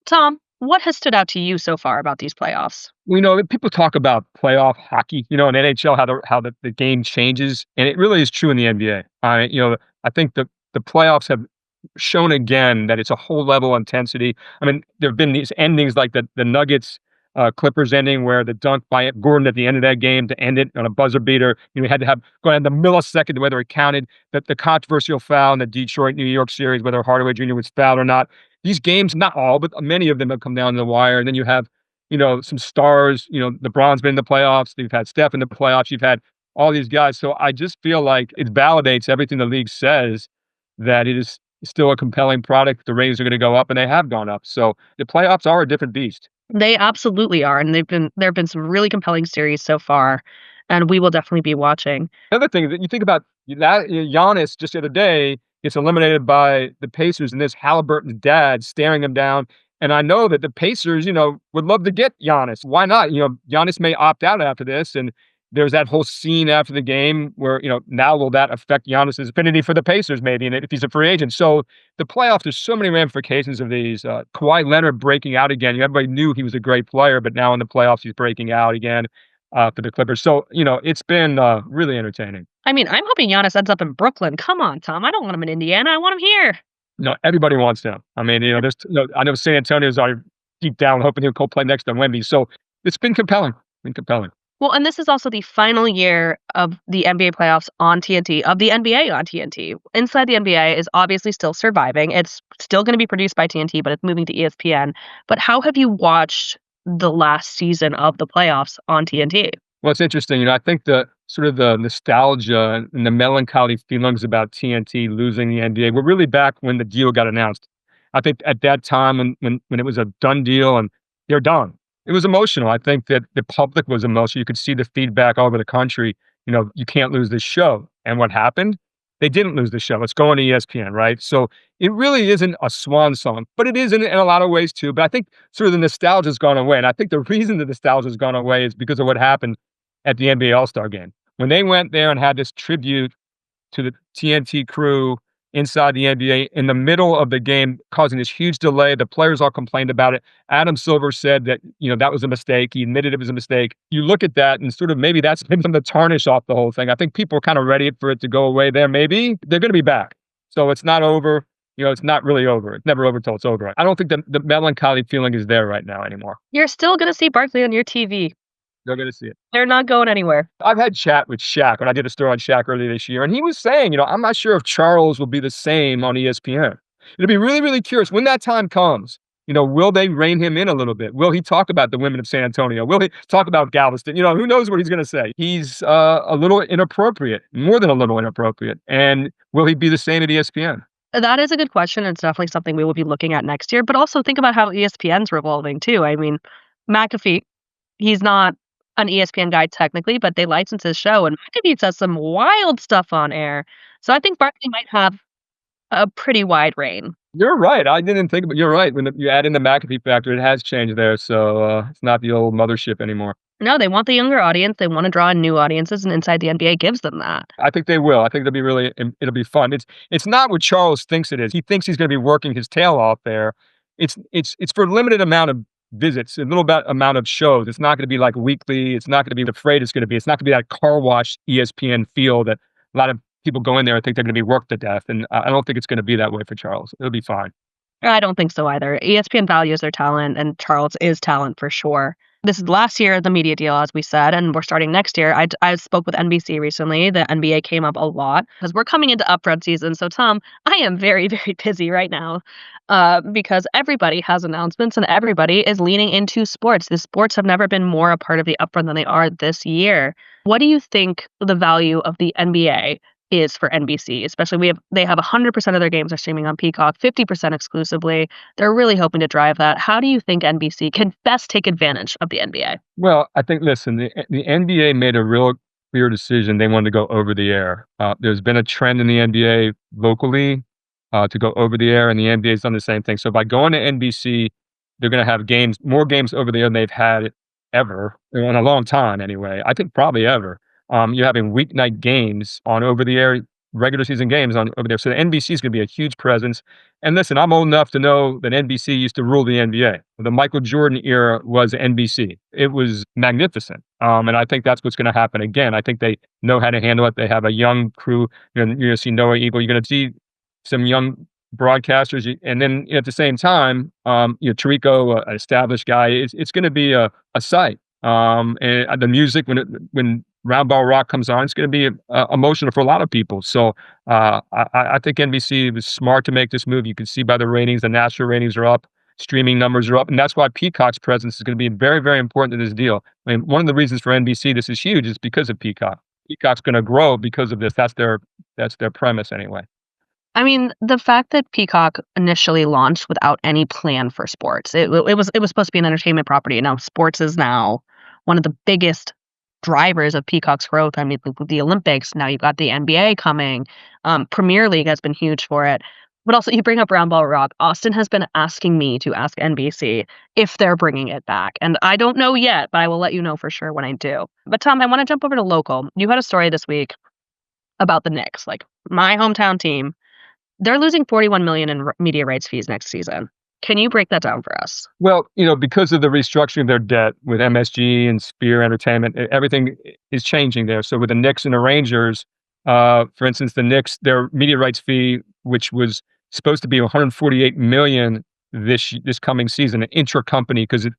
Tom, what has stood out to you so far about these playoffs? People talk about playoff hockey, in NHL, how the game changes, and it really is true in the NBA. I think the playoffs have shown again that it's a whole level of intensity. I mean, there have been these endings like the Nuggets Clippers ending where the dunk by Gordon at the end of that game to end it on a buzzer beater. You had to have go down the millisecond whether it counted. The controversial foul in the Detroit New York series, whether Hardaway Jr. was fouled or not. These games, not all, but many of them have come down to the wire. And then you have some stars. LeBron's been in the playoffs. You've had Steph in the playoffs. You've had all these guys. So I just feel like it validates everything the league says that it is still a compelling product. The ratings are going to go up, and they have gone up. So the playoffs are a different beast. They absolutely are, and there have been some really compelling series so far, and we will definitely be watching. Another thing is that you think about that Giannis just the other day gets eliminated by the Pacers, and this Halliburton's dad staring him down. And I know that the Pacers, would love to get Giannis. Why not? Giannis may opt out after this, and there's that whole scene after the game where now will that affect Giannis's affinity for the Pacers maybe, and if he's a free agent. So the playoffs, there's so many ramifications of these. Kawhi Leonard breaking out again. Everybody knew he was a great player, but now in the playoffs he's breaking out again for the Clippers. So it's been really entertaining. I mean, I'm hoping Giannis ends up in Brooklyn. Come on, Tom. I don't want him in Indiana. I want him here. No, everybody wants him. I mean, I know San Antonio's are deep down hoping he'll go play next to Wemby. So it's been compelling. Been compelling. Well, and this is also the final year of the NBA playoffs on TNT, of the NBA on TNT. Inside the NBA is obviously still surviving. It's still going to be produced by TNT, but it's moving to ESPN. But how have you watched the last season of the playoffs on TNT? Well, it's interesting. I think the sort of the nostalgia and the melancholy feelings about TNT losing the NBA were really back when the deal got announced. I think at that time when it was a done deal and they're done, it was emotional. I think that the public was emotional. You could see the feedback all over the country. You can't lose this show. And what happened? They didn't lose the show. It's going to ESPN, right? So it really isn't a swan song, but it is in a lot of ways too. But I think sort of the nostalgia has gone away. And I think the reason the nostalgia has gone away is because of what happened at the NBA All-Star game. When they went there and had this tribute to the TNT crew inside the NBA in the middle of the game, causing this huge delay. The players all complained about it. Adam Silver said that, that was a mistake. He admitted it was a mistake. You look at that and sort of maybe that's maybe some of the tarnish off the whole thing. I think people are kind of ready for it to go away there. Maybe they're going to be back. So it's not over. It's not really over. It's never over till it's over. I don't think the melancholy feeling is there right now anymore. You're still going to see Barkley on your TV. They're going to see it. They're not going anywhere. I've had chat with Shaq when I did a story on Shaq earlier this year, and he was saying, I'm not sure if Charles will be the same on ESPN. It'll be really, really curious when that time comes. Will they rein him in a little bit? Will he talk about the women of San Antonio? Will he talk about Galveston? Who knows what he's going to say? He's a little inappropriate, more than a little inappropriate. And will he be the same at ESPN? That is a good question. It's definitely something we will be looking at next year. But also think about how ESPN's revolving too. I mean, McAfee, he's not an ESPN guy technically, but they license his show, and McAfee says some wild stuff on air. So I think Barkley might have a pretty wide reign. You're right. I didn't think about. You're right. When you add in the McAfee factor, it has changed there. So it's not the old mothership anymore. No, they want the younger audience. They want to draw in new audiences, and Inside the NBA gives them that. I think they will. I think it'll be fun. It's not what Charles thinks it is. He thinks he's going to be working his tail off there. It's for a limited amount of visits, a little bit amount of shows. It's not going to be like weekly. It's not going to be the freight it's going to be. It's not going to be that car wash ESPN feel that a lot of people go in there and think they're going to be worked to death. And I don't think it's going to be that way for Charles. It'll be fine. I don't think so either. ESPN values their talent, and Charles is talent for sure. This is last year, the media deal, as we said, and we're starting next year. I spoke with NBC recently. The NBA came up a lot because we're coming into upfront season. So, Tom, I am very, very busy right now because everybody has announcements and everybody is leaning into sports. The sports have never been more a part of the upfront than they are this year. What do you think the value of the NBA is for NBC? Especially they have 100% of their games are streaming on Peacock, 50% exclusively. They're really hoping to drive that. How do you think NBC can best take advantage of the NBA? Well, I think, listen, the NBA made a real clear decision. They wanted to go over the air. There's been a trend in the NBA locally to go over the air, and the NBA's done the same thing. So by going to NBC, they're going to have more games over the air than they've had ever, in a long time anyway. I think probably ever. You're having weeknight games on over the air. regular season games on over there. So the NBC is going to be a huge presence. And listen, I'm old enough to know that NBC used to rule the NBA. The Michael Jordan era was NBC. It was magnificent. And I think that's what's going to happen again. I think they know how to handle it. They have a young crew. You're going to see Noah Eagle. You're going to see some young broadcasters, and then at the same time, Tarico, an established guy, it's going to be a sight. And the music when Round Ball Rock comes on, it's going to be emotional for a lot of people. So I think NBC was smart to make this move. You can see by the ratings, the national ratings are up, streaming numbers are up, and that's why Peacock's presence is going to be very, very important to this deal. I mean, one of the reasons for NBC this is huge is because of Peacock. Peacock's going to grow because of this. That's their premise anyway. I mean, the fact that Peacock initially launched without any plan for sports, it was supposed to be an entertainment property. Now, sports is now one of the biggest drivers of Peacock's growth. I mean, with the Olympics, now you've got the NBA coming. Premier League has been huge for it. But also, you bring up Round Ball Rock. Austin has been asking me to ask NBC if they're bringing it back. And I don't know yet, but I will let you know for sure when I do. But Tom, I want to jump over to local. You had a story this week about the Knicks, like my hometown team. They're losing 41 million in media rights fees next season. Can you break that down for us? Well, because of the restructuring of their debt with MSG and Spear Entertainment, everything is changing there. So with the Knicks and the Rangers, for instance, the Knicks, their media rights fee, which was supposed to be 148 million this coming season, an intra-company because the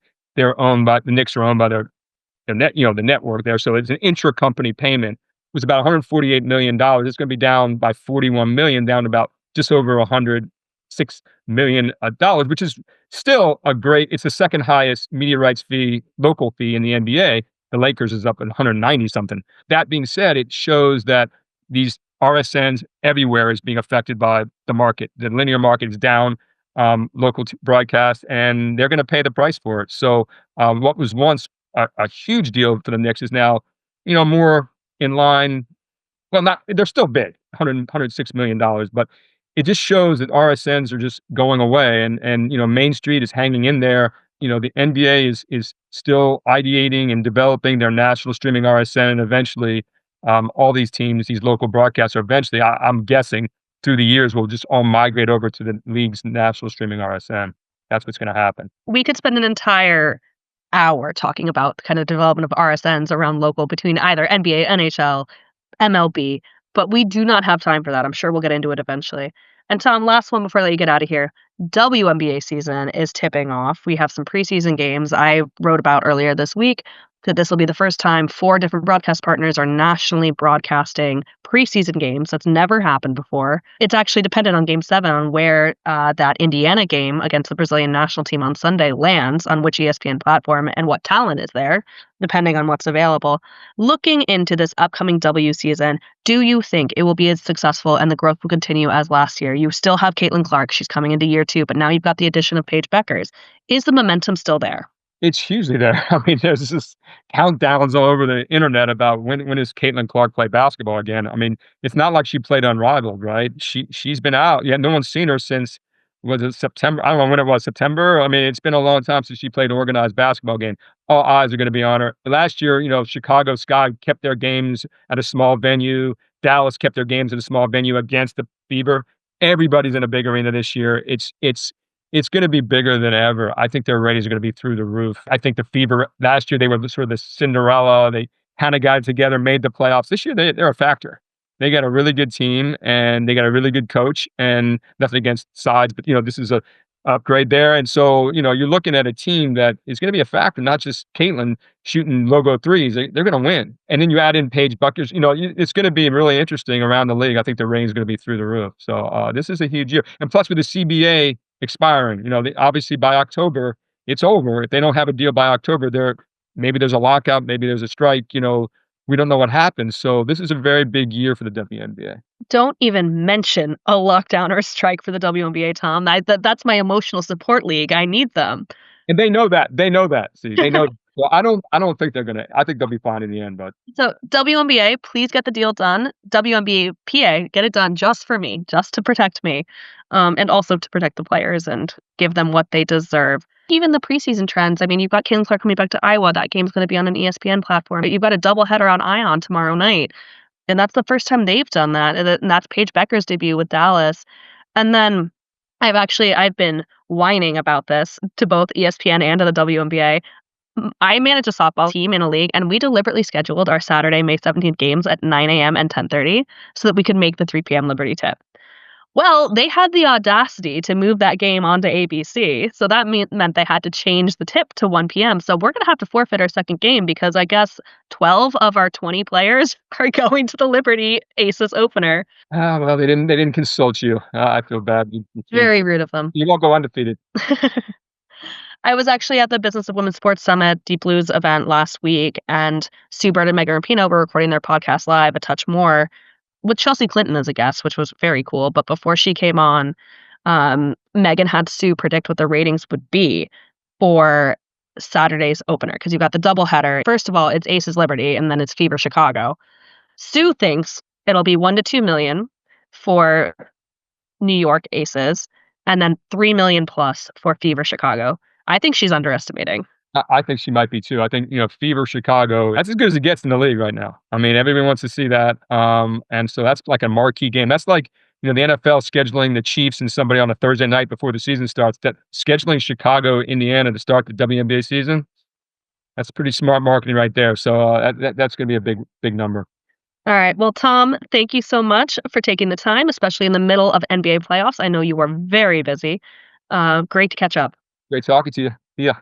Knicks are owned by the network there. So it's an intra-company payment. It was about 148 million dollars. It's going to be down by 41 million, down to about just over 106 million dollars, which is still it's the second highest media rights fee, local fee in the NBA. The Lakers is up at 190 something. That being said, it shows that these RSNs everywhere is being affected by the market. The linear market is down, local broadcast, and they're going to pay the price for it. So what was once a huge deal for the Knicks is now, more in line. Well, not they're still big, 106 million dollars, but it just shows that RSNs are just going away, and Main Street is hanging in there. The NBA is still ideating and developing their national streaming RSN, and eventually, all these teams, these local broadcasts, are eventually, I'm guessing, through the years, will just all migrate over to the league's national streaming RSN. That's what's going to happen. We could spend an entire hour talking about the kind of development of RSNs around local between either NBA, NHL, MLB, but we do not have time for that. I'm sure we'll get into it eventually. And Tom, last one before I let you get out of here. WNBA season is tipping off. We have some preseason games I wrote about earlier this week that this will be the first time 4 different broadcast partners are nationally broadcasting preseason games. That's never happened before. It's actually dependent on Game 7 on where that Indiana game against the Brazilian national team on Sunday lands, on which ESPN platform, and what talent is there, depending on what's available. Looking into this upcoming W season, do you think it will be as successful and the growth will continue as last year? You still have Caitlin Clark. She's coming into year 2, but now you've got the addition of Paige Beckers. Is the momentum still there? It's hugely there. I mean, there's just countdowns all over the internet about when does Caitlin Clark play basketball again. I mean, it's not like she played unrivaled, right? She's been out. Yeah, no one's seen her since, was it September? I don't know when it was, September. I mean, it's been a long time since she played an organized basketball game. All eyes are going to be on her. Last year, Chicago Sky kept their games at a small venue. Dallas kept their games at a small venue against the Fever. Everybody's in a big arena this year. It's going to be bigger than ever. I think their ratings are going to be through the roof. I think the Fever last year, they were sort of the Cinderella. They kind of got it together, made the playoffs. This year, they're a factor. They got a really good team and they got a really good coach, and nothing against sides, but this is a upgrade there. And so, you're looking at a team that is going to be a factor, not just Caitlin shooting logo threes. They're going to win. And then you add in Paige Buckers. It's going to be really interesting around the league. I think the ratings are going to be through the roof. So this is a huge year. And plus with the CBA expiring, obviously by October, it's over. If they don't have a deal by October, maybe there's a lockout, maybe there's a strike, we don't know what happens. So this is a very big year for the WNBA. Don't even mention a lockdown or a strike for the WNBA, Tom. That's my emotional support league. I need them. And they know that. They know that. See, they know. Well, I don't think they're gonna. I think they'll be fine in the end. But So WNBA, please get the deal done. WNBA PA, get it done just for me, just to protect me, and also to protect the players and give them what they deserve. Even the preseason trends. I mean, you've got Caitlin Clark coming back to Iowa. That game's going to be on an ESPN platform. But you've got a doubleheader on Ion tomorrow night. and that's the first time they've done that, and that's Paige Becker's debut with Dallas. And then I've been whining about this to both ESPN and to the WNBA. I manage a softball team in a league, and we deliberately scheduled our Saturday, May 17th games at 9 a.m. and 10:30 so that we could make the 3 p.m. Liberty tip. Well, they had the audacity to move that game onto ABC, so that meant they had to change the tip to 1 p.m. So we're gonna have to forfeit our second game because I guess 12 of our 20 players are going to the Liberty Aces opener. Ah, well, they didn't consult you. I feel bad. Very rude of them. You won't go undefeated. I was actually at the Business of Women's Sports Summit Deep Blues event last week, and Sue Bird and Megan Rapinoe were recording their podcast live, A Touch More, with Chelsea Clinton as a guest, which was very cool. But before she came on, Megan had Sue predict what the ratings would be for Saturday's opener because you've got the doubleheader. First of all, it's Aces Liberty, and then it's Fever Chicago. Sue thinks it'll be 1 to 2 million for New York Aces, and then 3 million plus for Fever Chicago. I think she's underestimating. I think she might be too. I think, Fever Chicago, that's as good as it gets in the league right now. I mean, everybody wants to see that. And so that's like a marquee game. That's like, the NFL scheduling the Chiefs and somebody on a Thursday night before the season starts. That scheduling Chicago, Indiana to start the WNBA season. That's pretty smart marketing right there. So that's going to be a big number. All right. Well, Tom, thank you so much for taking the time, especially in the middle of NBA playoffs. I know you are very busy. Great to catch up. Great talking to you. Yeah.